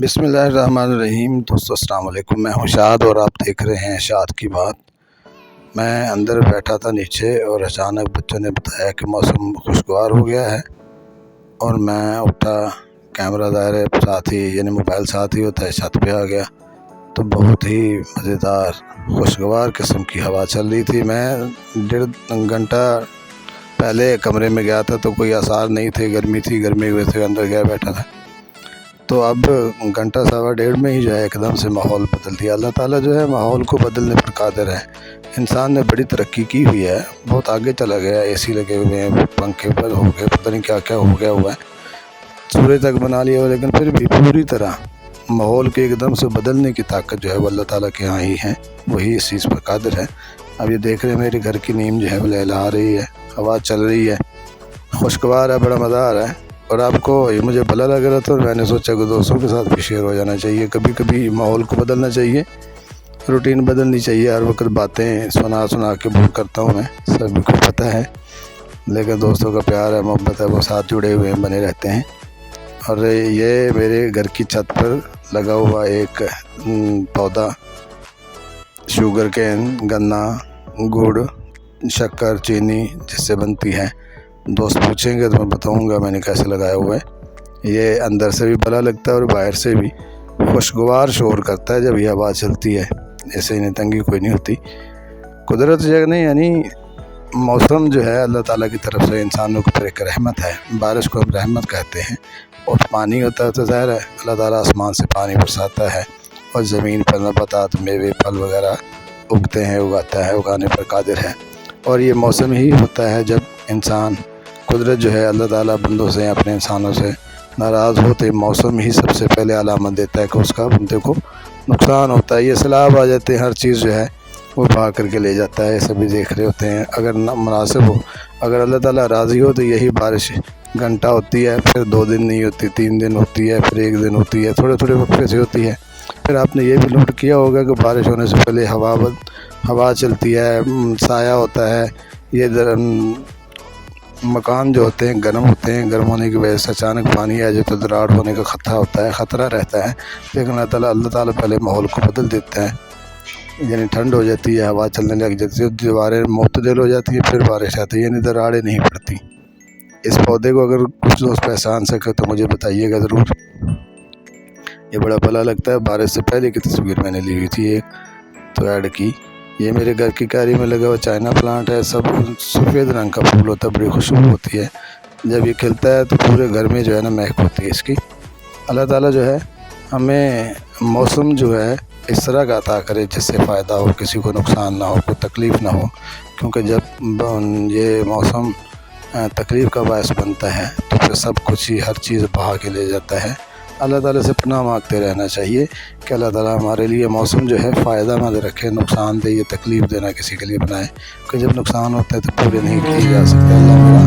بسم اللہ الرحمن الرحیم۔ دوستو السلام علیکم، میں ہوں شاد اور آپ دیکھ رہے ہیں شاد کی بات۔ میں اندر بیٹھا تھا نیچے اور اچانک بچوں نے بتایا کہ موسم خوشگوار ہو گیا ہے، اور میں اٹھا، کیمرہ ظاہر ہے ساتھ ہی، یعنی موبائل ساتھ ہی ہوتا ہے، چھت پہ آ گیا تو بہت ہی مزیدار خوشگوار قسم کی ہوا چل رہی تھی۔ میں 1.5 گھنٹہ پہلے کمرے میں گیا تھا تو کوئی آثار نہیں تھے، گرمی تھی، گرمی ہوئے تھے، اندر گیا بیٹھا تھا، تو اب گھنٹہ سوا ڈیڑھ میں ہی جو ہے ایک دم سے ماحول بدل دیا۔ اللہ تعالیٰ جو ہے ماحول کو بدلنے پر قادر ہے۔ انسان نے بڑی ترقی کی ہوئی ہے، بہت آگے چلا گیا، اے سی لگے ہوئے ہیں، پنکھے پر ہو گئے، پتہ نہیں کیا کیا ہو گیا ہوا ہے، سورج تک بنا لیا ہوا، لیکن پھر بھی پوری طرح ماحول کے ایک دم سے بدلنے کی طاقت جو ہے وہ اللہ تعالیٰ کے ہاں ہی ہے، وہی اس چیز پر قادر ہے۔ اب یہ دیکھ رہے ہیں میرے گھر کی نیم جو ہے وہ لہلا رہی ہے، ہوا چل رہی ہے، خوشگوار ہے، بڑا مزہ آ رہا ہے۔ اور آپ کو یہ مجھے بھلا لگ رہا تھا اور میں نے سوچا کہ دوستوں کے ساتھ بھی شیئر ہو جانا چاہیے۔ کبھی کبھی ماحول کو بدلنا چاہیے، روٹین بدلنی چاہیے۔ ہر وقت باتیں سنا کے بور کرتا ہوں میں، سبھی کو پتہ ہے، لیکن دوستوں کا پیار ہے، محبت ہے، وہ ساتھ جڑے ہوئے ہیں، بنے رہتے ہیں۔ اور یہ میرے گھر کی چھت پر لگا ہوا ایک پودا، شوگر کین، گنا، گڑ، شکر، چینی جس سے بنتی ہے۔ دوست پوچھیں گے تو میں بتاؤں گا میں نے کیسے لگایا ہوا ہے۔ یہ اندر سے بھی بھلا لگتا ہے اور باہر سے بھی خوشگوار شور کرتا ہے جب یہ ہوا چلتی ہے، ایسے انہیں تنگی کوئی نہیں ہوتی۔ قدرت جگہ یعنی موسم جو ہے اللہ تعالیٰ کی طرف سے انسانوں کی طرف ایک رحمت ہے۔ بارش کو ہم رحمت کہتے ہیں، اور پانی ہوتا ہے تو ظاہر ہے اللہ تعالیٰ آسمان سے پانی برساتا ہے، اور زمین پر نباتات، میوے، پھل وغیرہ اگتے ہیں، اگاتا ہے، اگانے پر قادر ہے۔ اور یہ موسم ہی ہوتا ہے جب انسان، قدرت جو ہے اللہ تعالیٰ بندوں سے، اپنے انسانوں سے ناراض ہوتے، موسم ہی سب سے پہلے علامت دیتا ہے کہ اس کا بندے کو نقصان ہوتا ہے۔ یہ سیلاب آ جاتے ہیں، ہر چیز جو ہے وہ بہا کر کے لے جاتا ہے، سبھی دیکھ رہے ہوتے ہیں۔ اگر مناسب ہو، اگر اللہ تعالیٰ راضی ہو تو یہی بارش گھنٹہ ہوتی ہے، پھر 2 دن نہیں ہوتی، 3 دن ہوتی ہے، پھر 1 دن ہوتی ہے، تھوڑے تھوڑے وقفے سے ہوتی ہے۔ پھر آپ نے یہ بھی نوٹ کیا ہوگا کہ بارش ہونے سے پہلے ہوا چلتی ہے، سایہ ہوتا ہے، یہ مکان جو ہوتے ہیں گرم ہوتے ہیں، گرم ہونے کی وجہ سے اچانک پانی آ جائے تو دراڑ ہونے کا خطرہ رہتا ہے، لیکن اللہ تعالیٰ پہلے ماحول کو بدل دیتا ہے، یعنی ٹھنڈ ہو جاتی ہے، ہوا چلنے لگ جاتی ہے، دیواریں معتدل ہو جاتی ہیں، پھر بارش آتی ہے، یعنی دراڑیں نہیں پڑتی۔ اس پودے کو اگر کچھ دوست پہچان سکے تو مجھے بتائیے گا ضرور، یہ بڑا بھلا لگتا ہے۔ بارش سے پہلے کی تصویر میں نے لی ہوئی تھی ایک، تو ایڈ کی۔ یہ میرے گھر کی کیاری میں لگا ہوا چائنا پلانٹ ہے، سب سفید رنگ کا پھول ہوتا ہے، بڑی خوشبو ہوتی ہے، جب یہ کھلتا ہے تو پورے گھر میں جو ہے نا مہک ہوتی ہے اس کی۔ اللہ تعالیٰ جو ہے ہمیں موسم جو ہے اس طرح کا عطا کرے جس سے فائدہ ہو، کسی کو نقصان نہ ہو، کوئی تکلیف نہ ہو، کیونکہ جب یہ موسم تکلیف کا باعث بنتا ہے تو پھر سب کچھ ہی، ہر چیز بہا کے لے جاتا ہے۔ اللہ تعالیٰ سے پناہ مانگتے رہنا چاہیے کہ اللہ تعالیٰ ہمارے لیے موسم جو ہے فائدہ مند رکھے، نقصان دہ یا تکلیف دینا کسی کے لیے بنائے، کہ جب نقصان ہوتا ہے تو پورے نہیں کیے جا سکتے۔ اللہ میرا